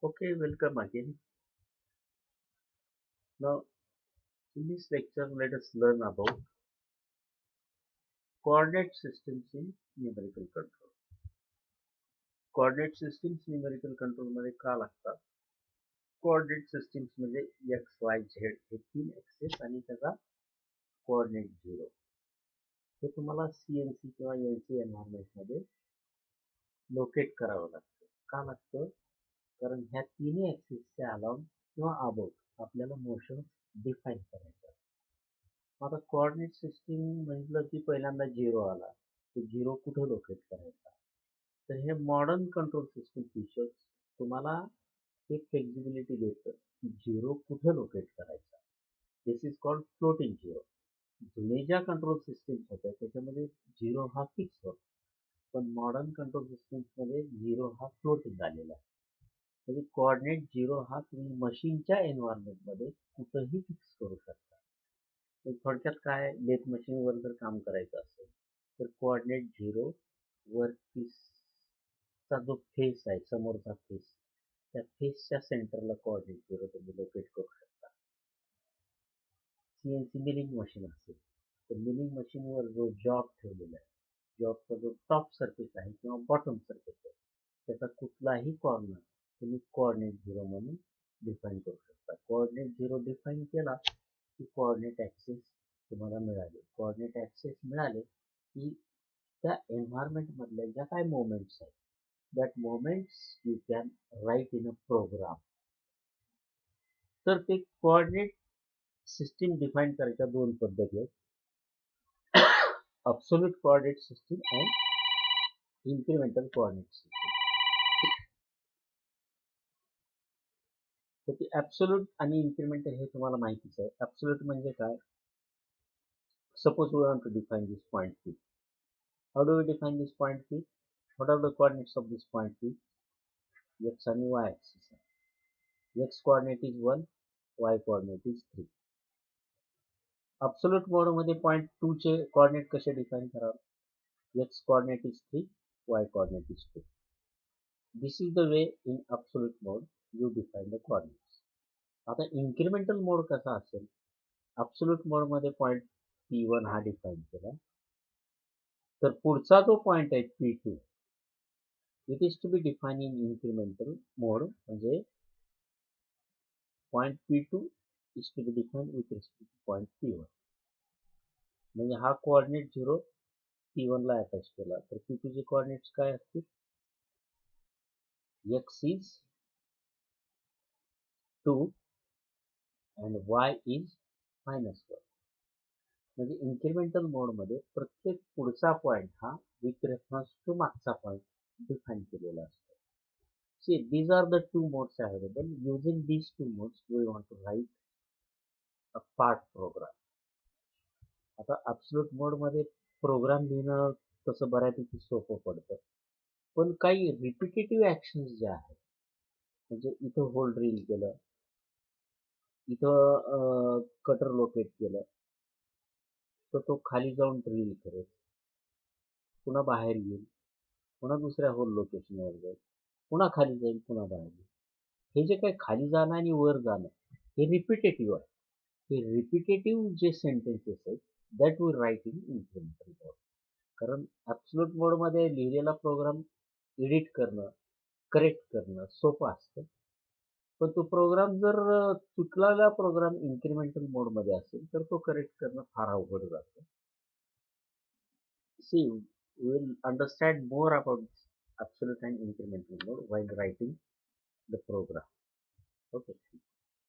Okay, welcome again. Now, in this lecture, let us learn about coordinate systems in numerical control. Coordinate systems numerical control मध्ये का लागतात? Coordinate systems म्हणजे x Y Z हे तीन access आणि त्याचा coordinate zero हे तुम्हाला सीएनसी किंवा एलसी एन्व्हायरमेंट मध्ये लोकेट करावं लागतं. का लागतं? कारण ह्या तिन्ही ऍक्सेसच्या अलाउन किंवा अबाउट आपल्याला मोशन डिफाईन करायचं. आता कोऑर्डिनेट सिस्टीम म्हटलं की पहिल्यांदा झिरो आला. तो झिरो कुठे लोकेट करायचा? तर हे मॉडर्न कंट्रोल सिस्टीम फीचर्स तुम्हाला एक फ्लेक्झिबिलिटी देतं की झिरो कुठे लोकेट करायचा. दिस इज कॉल्ड फ्लोटिंग झिरो. जुने ज्या कंट्रोल सिस्टीम्स होत्या त्याच्यामध्ये झिरो हा फिक्स होता, पण मॉडर्न कंट्रोल सिस्टीम्समध्ये झिरो हा फ्लोटिंग आलेला आहे. म्हणजे कोऑर्डिनेट झिरो हा तुम्ही मशीनच्या एन्व्हायरमेंटमध्ये कुठेही फिक्स करू शकता. तर थोडक्यात काय, लेथ मशीनवर जर काम करायचं असेल तर कोऑर्डिनेट झिरो वर्कपीसचा जो फेस आहे, समोरचा फेस, त्या फेसच्या सेंटरला कोऑर्डिनेट झिरो तुम्ही लोकेट करू शकता. सीएनसी मिलिंग मशीन असेल तर मिलिंग मशीनवर जो जॉब ठेवलेला आहे, जॉबचा जो टॉप सरफेस आहे किंवा बॉटम सरफेस आहे, त्याचा कुठलाही कॉर्नर तुम्ही कोऑर्डिनेट झिरो म्हणून डिफाईन करू शकता. कोऑर्डिनेट झिरो डिफाईन केला की कोऑर्डिनेट ऍक्सेस तुम्हाला मिळाले. कोऑर्डिनेट ऍक्सेस मिळाले की त्या एन्व्हायरमेंट मधल्या ज्या काही मोमेंट्स आहेत, that moments you can write in a program. तर ते कोऑर्डिनेट सिस्टीम डिफाईन करायच्या दोन पद्धती आहेत. Absolute coordinate system and incremental coordinate system. तर ती ऍब्सोल्यूट आणि इन्क्रिमेंटल हे तुम्हाला माहितीच आहे. ऍब्सोल्यूट म्हणजे काय? Suppose we want to define this point P. How do we define this point P? What are the coordinates of this point P? X and Y axis. X coordinate is 1, Y coordinate is 3. Absolute mode मध्ये point 2 चे coordinate कसे define करावे? X coordinate is 3, Y coordinate is 2. This is the way in absolute mode you define the coordinates. आता incremental mode कसा असेल? Absolute mode मध्ये point P1 हा define केला. तर पुढचा जो पॉइंट आहे P2, it is to be defined in incremental mode. म्हणजे point P2 is to be defined with respect to point P1. म्हणजे हा कोऑर्डिनेट झिरो P1 ला अटॅच केला तर P2 चे कोऑर्डिनेट्स काय असतील? X is 2 and Y is -1. म्हणजे इन्क्रिमेंटल मोड मध्ये प्रत्येक पुढचा पॉइंट हा विथ रेफरन्स टू मागचा पॉइंट डिफाईन केलेला असतो. See, these are the two modes available. Using these two modes, we want to write a part program. आता ऍब्सोल्यूट मोड मध्ये प्रोग्राम लिहिणं तसं बऱ्यापैकी सोपं पडतं, पण काही रिपिटेटिव्ह ऍक्शन्स ज्या आहेत, म्हणजे इथं होल ड्रिल केलं, इथं कटर लोकेट केलं, तर तो खाली जाऊन ड्रिल करेल, पुन्हा बाहेर येईल, पुन्हा दुसऱ्या होल लोकेशनवर जाईल, पुन्हा खाली जाईल, पुन्हा बाहेर येईल. हे जे काही खाली जाणं आणि वर जाणं हे रिपिटेटिव्ह आहे. हे रिपिटेटिव्ह जे सेंटेन्सेस आहेत that we write in incremental mode. कारण ऍब्सोल्यूट मोड मध्ये लिहिलेला प्रोग्राम एडिट करणं, करेक्ट करणं सोपं असतं, पण तो प्रोग्राम जर चुकलेला प्रोग्राम इन्क्रिमेंटल मोड मध्ये असेल तर तो करेक्ट करणं फार अवघड जातं. See, we will understand more about absolute and incremental mode while writing the program. Okay.